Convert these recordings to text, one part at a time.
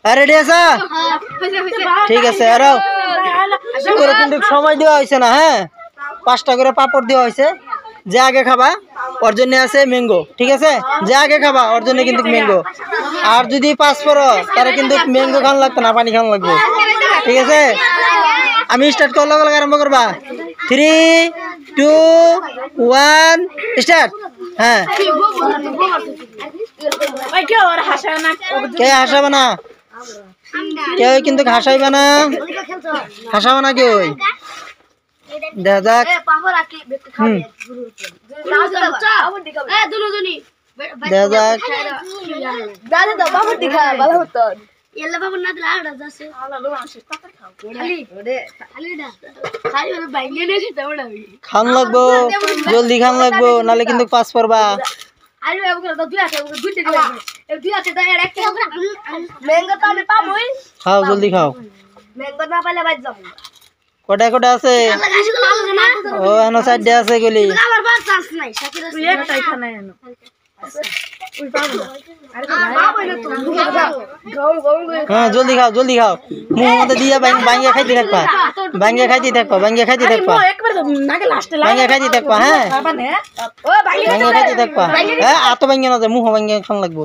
Ready আছো? ঠিক আছে। আরো করে কিন্তু সময় দেওয়া হয়েছে না। হ্যাঁ, 5টা করে পাপড় দেওয়া হয়েছে। যে আগে খাবা ওর জন্য আছে ম্যাঙ্গো। ঠিক আছে, যে আগে খাবা ওর জন্য কিন্তু ম্যাঙ্গো। আর যদি 5 পড়ো তারা কিন্তু ম্যাঙ্গো খান লাগতো না, পানি খান লাগবে। ঠিক আছে, আমি স্টার্ট করলে আরম্ভ করবা। 3, 2, 1 স্টার্ট। হ্যাঁ, কে হাসাবে না, কেউ কিন্তু হাসাইবে না, হাসাবে না কেউ। দেখা যাক। খান লাগবো, জলদি খান লাগবো, নালে কিন্তু 5 পড়বা। খাও, জলদি খাও। কটা কটা আছে? ও এনো 4টে আছে গলি। হ্যাঁ, জলদি খাও, জলদি খাও। মুখ মধ্যে দিয়া ভাঙ্গিয়া খাইতে থাকবা, ভাঙ্গিয়া খাইতে থাকবা, ভাঙ্গিয়া খাইতে থাকবা, ভাঙ্গিয়া খাইতে থাকবা। হ্যাঁ, ভাঙ্গিয়া খাইতে থাকবা। হ্যাঁ, আত ভাঙ্গিয়া না যায়, মুখ ভাঙ্গিয়া খান লাগবো।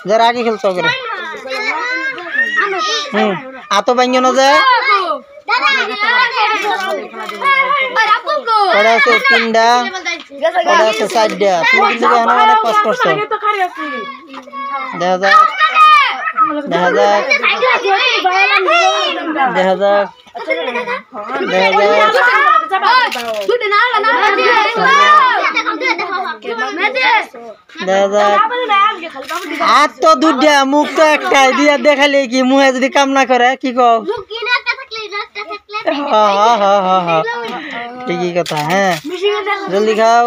যারা আগে খেলছো করে আত ভাঙ্গিয়া না যায়। কটা আছে? 3টা। কটা আছে? 4টা। তুমি কিন্তু এখন অনেক পাস করছো। দেখা যাক, দেখা যাক, দেখা যাক, দেখা যাক। আর তো 2টা, মুখ তো একটাই দিয়া দেখালে কি মুহে যদি কাম না করে কি কও? ঠিকই কথা। হ্যাঁ, জলদি খাও।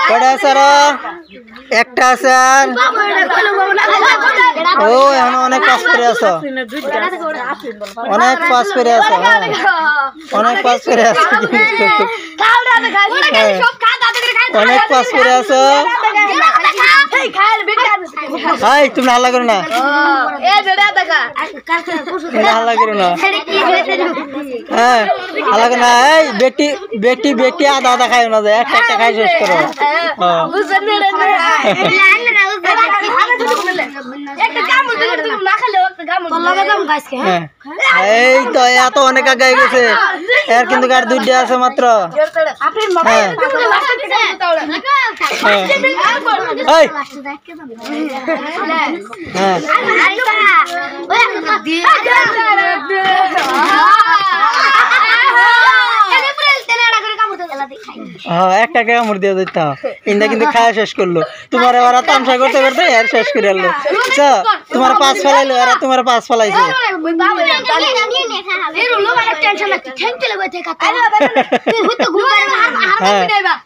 কটা আছে? একটা আছে। আর ও এখন অনেক পাস করে আছো, অনেক পাস করে আছো। হ্যাঁ, অনেক পাস করে আছো, অনেক পাস করে আছো। হাই, তুমি হাল্লা করো না, হাল্লা করো না। হ্যাঁ, হাল্লা করো না। এই বেটি বেটি বেটি আধা আধা খাই না, একটা একটা খাই শেষ করো। এই তো এত অনেক আগে গেছে, এর কিন্তু আর 2টা আছে মাত্র। একটা কামড় দিয়ে দিত, ইন্দা কিন্তু খাওয়া শেষ করলো। তোমার এবার তামসা করতে করতে আর শেষ করে আনলো। তোমার 5 ফেলাইলো, আর তোমার 5 ফেলাইছে।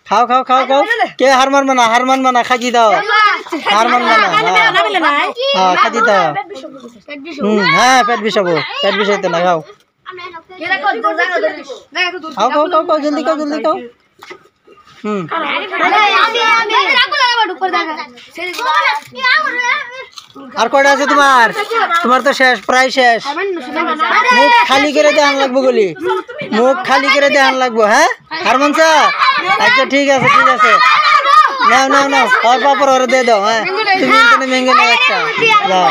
খাও খাও খাও খাও, কে হার মানবে না, হার মানবে না, খাজি দাও, হার মানবে না। হ্যাঁ, খাজি দাও। হ্যাঁ, পেট বিষাবো, পেট বিষাইতে না। খাও খাও খাও খাও খাও, জলদি খাও, জলদি খাও। আর কয়টা আছে তোমার? তোমার তো শেষ, প্রায় শেষ। মুখ খালি করে দেখান লাগবো গলি, মুখ খালি করে দেখান লাগবো। হ্যাঁ, আর মানছা? আচ্ছা, ঠিক আছে, ঠিক আছে। নাও নাও নাও, আর পাপড় ওরা দিয়ে দাও। হ্যাঁ, তুমি ম্যাঙ্গো নাও একটা, দাও।